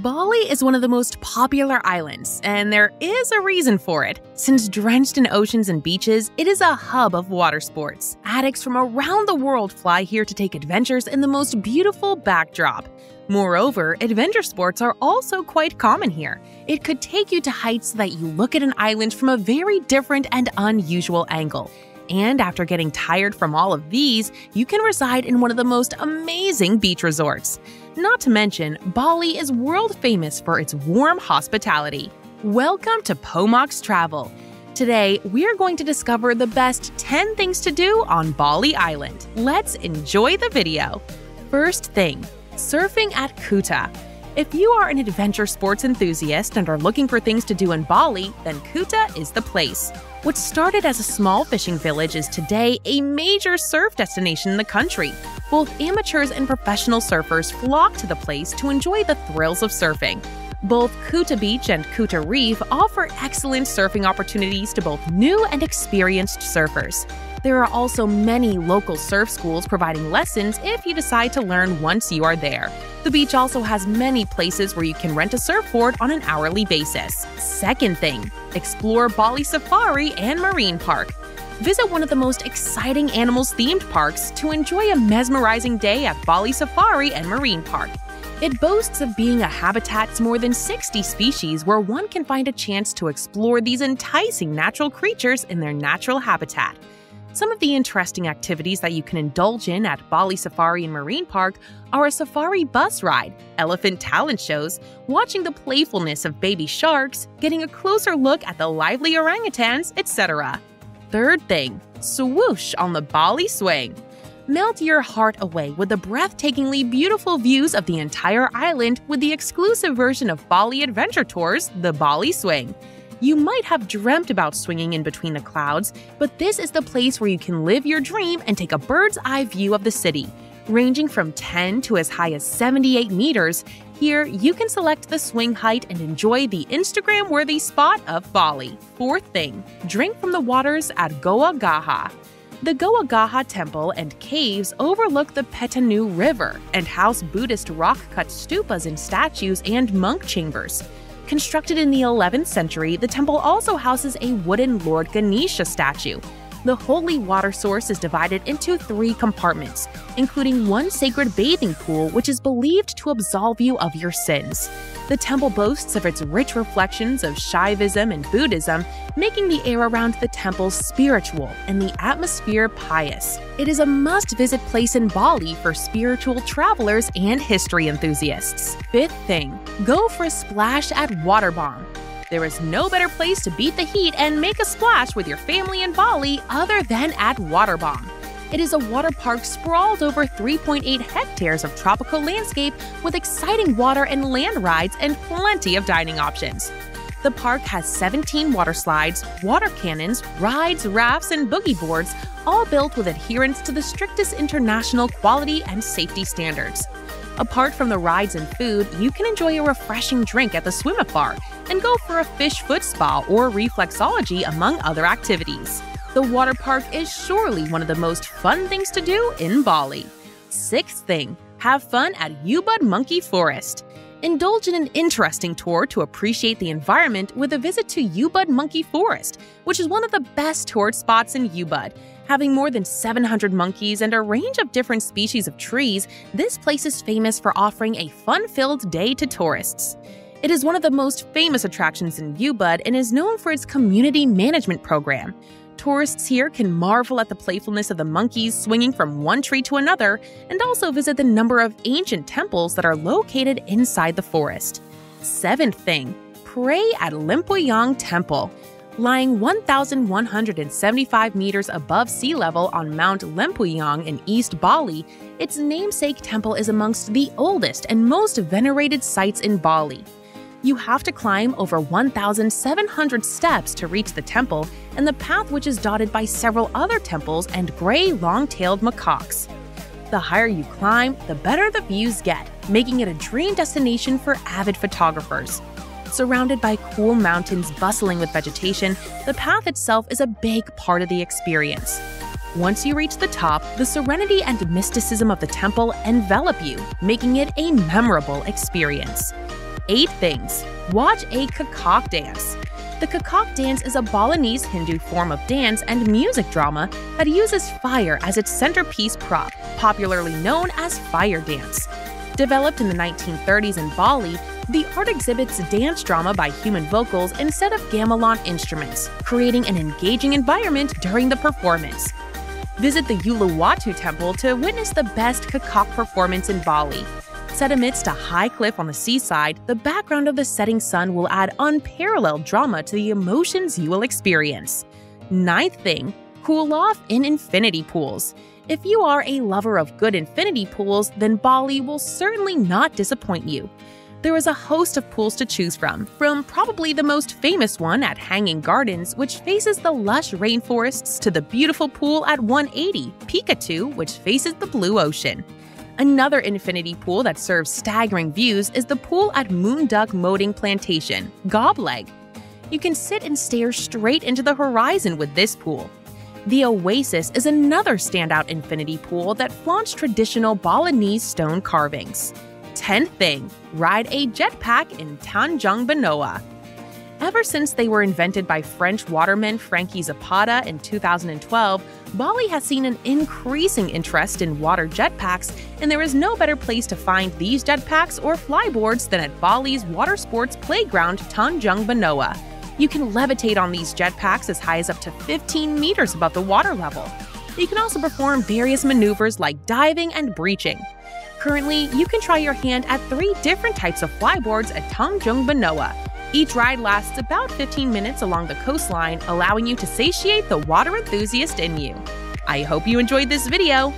Bali is one of the most popular islands, and there is a reason for it. Since drenched in oceans and beaches, it is a hub of water sports. Addicts from around the world fly here to take adventures in the most beautiful backdrop. Moreover, adventure sports are also quite common here. It could take you to heights so that you look at an island from a very different and unusual angle. And after getting tired from all of these, you can reside in one of the most amazing beach resorts. Not to mention, Bali is world famous for its warm hospitality. Welcome to Pomox Travel. Today, we are going to discover the best 10 things to do on Bali Island. Let's enjoy the video. First thing, surfing at Kuta. If you are an adventure sports enthusiast and are looking for things to do in Bali, then Kuta is the place. What started as a small fishing village is today a major surf destination in the country. Both amateurs and professional surfers flock to the place to enjoy the thrills of surfing. Both Kuta Beach and Kuta Reef offer excellent surfing opportunities to both new and experienced surfers. There are also many local surf schools providing lessons if you decide to learn once you are there. The beach also has many places where you can rent a surfboard on an hourly basis. Second thing, explore Bali Safari and Marine Park. Visit one of the most exciting animals-themed parks to enjoy a mesmerizing day at Bali Safari and Marine Park. It boasts of being a habitat to more than 60 species where one can find a chance to explore these enticing natural creatures in their natural habitat. Some of the interesting activities that you can indulge in at Bali Safari and Marine Park are a safari bus ride, elephant talent shows, watching the playfulness of baby sharks, getting a closer look at the lively orangutans, etc. Third thing, swoosh on the Bali swing. Melt your heart away with the breathtakingly beautiful views of the entire island with the exclusive version of Bali Adventure Tours, the Bali Swing. You might have dreamt about swinging in between the clouds, but this is the place where you can live your dream and take a bird's eye view of the city. Ranging from 10 to as high as 78 meters, here you can select the swing height and enjoy the Instagram-worthy spot of Bali. Fourth thing, drink from the waters at Goa Gaha. The Goa Gaha Temple and caves overlook the Petanu River and house Buddhist rock-cut stupas and statues and monk chambers. Constructed in the 11th century, the temple also houses a wooden Lord Ganesha statue. The holy water source is divided into 3 compartments, including one sacred bathing pool which is believed to absolve you of your sins. The temple boasts of its rich reflections of Shaivism and Buddhism, making the air around the temple spiritual and the atmosphere pious. It is a must-visit place in Bali for spiritual travelers and history enthusiasts. Fifth thing, go for a splash at Waterbomb. There is no better place to beat the heat and make a splash with your family in Bali other than at Waterbomb. It is a water park sprawled over 3.8 hectares of tropical landscape with exciting water and land rides and plenty of dining options. The park has 17 water slides, water cannons, rides, rafts, and boogie boards, all built with adherence to the strictest international quality and safety standards. Apart from the rides and food, you can enjoy a refreshing drink at the swim-up bar and go for a fish foot spa or reflexology among other activities. The water park is surely one of the most fun things to do in Bali. Sixth thing, have fun at Ubud Monkey Forest. Indulge in an interesting tour to appreciate the environment with a visit to Ubud Monkey Forest, which is one of the best toured spots in Ubud. Having more than 700 monkeys and a range of different species of trees, this place is famous for offering a fun-filled day to tourists. It is one of the most famous attractions in Ubud and is known for its community management program. Tourists here can marvel at the playfulness of the monkeys swinging from one tree to another and also visit the number of ancient temples that are located inside the forest. Seventh thing, pray at Limpuyang Temple. Lying 1,175 meters above sea level on Mount Limpuyang in East Bali, its namesake temple is amongst the oldest and most venerated sites in Bali. You have to climb over 1,700 steps to reach the temple and the path, which is dotted by several other temples and gray long-tailed macaques. The higher you climb, the better the views get, making it a dream destination for avid photographers. Surrounded by cool mountains bustling with vegetation, the path itself is a big part of the experience. Once you reach the top, the serenity and mysticism of the temple envelop you, making it a memorable experience. 8 things. Watch a Kakak dance. The Kakak dance is a Balinese Hindu form of dance and music drama that uses fire as its centerpiece prop, popularly known as fire dance. Developed in the 1930s in Bali, the art exhibits dance drama by human vocals instead of gamelan instruments, creating an engaging environment during the performance. Visit the Uluwatu Temple to witness the best Kakak performance in Bali. Set amidst a high cliff on the seaside, the background of the setting sun will add unparalleled drama to the emotions you will experience. 9th thing, cool off in infinity pools. If you are a lover of good infinity pools, then Bali will certainly not disappoint you. There is a host of pools to choose from probably the most famous one at Hanging Gardens, which faces the lush rainforests, to the beautiful pool at 180, Pikatu, which faces the blue ocean. Another infinity pool that serves staggering views is the pool at Moonduck Moating Plantation, Gobleg. You can sit and stare straight into the horizon with this pool. The Oasis is another standout infinity pool that flaunts traditional Balinese stone carvings. 10th thing, ride a jetpack in Tanjung Benoa. Ever since they were invented by French waterman Frankie Zapata in 2012, Bali has seen an increasing interest in water jetpacks, and there is no better place to find these jetpacks or flyboards than at Bali's water sports playground Tanjung Benoa. You can levitate on these jetpacks as high as up to 15 meters above the water level. You can also perform various maneuvers like diving and breaching. Currently, you can try your hand at 3 different types of flyboards at Tanjung Benoa. Each ride lasts about 15 minutes along the coastline, allowing you to satiate the water enthusiast in you. I hope you enjoyed this video.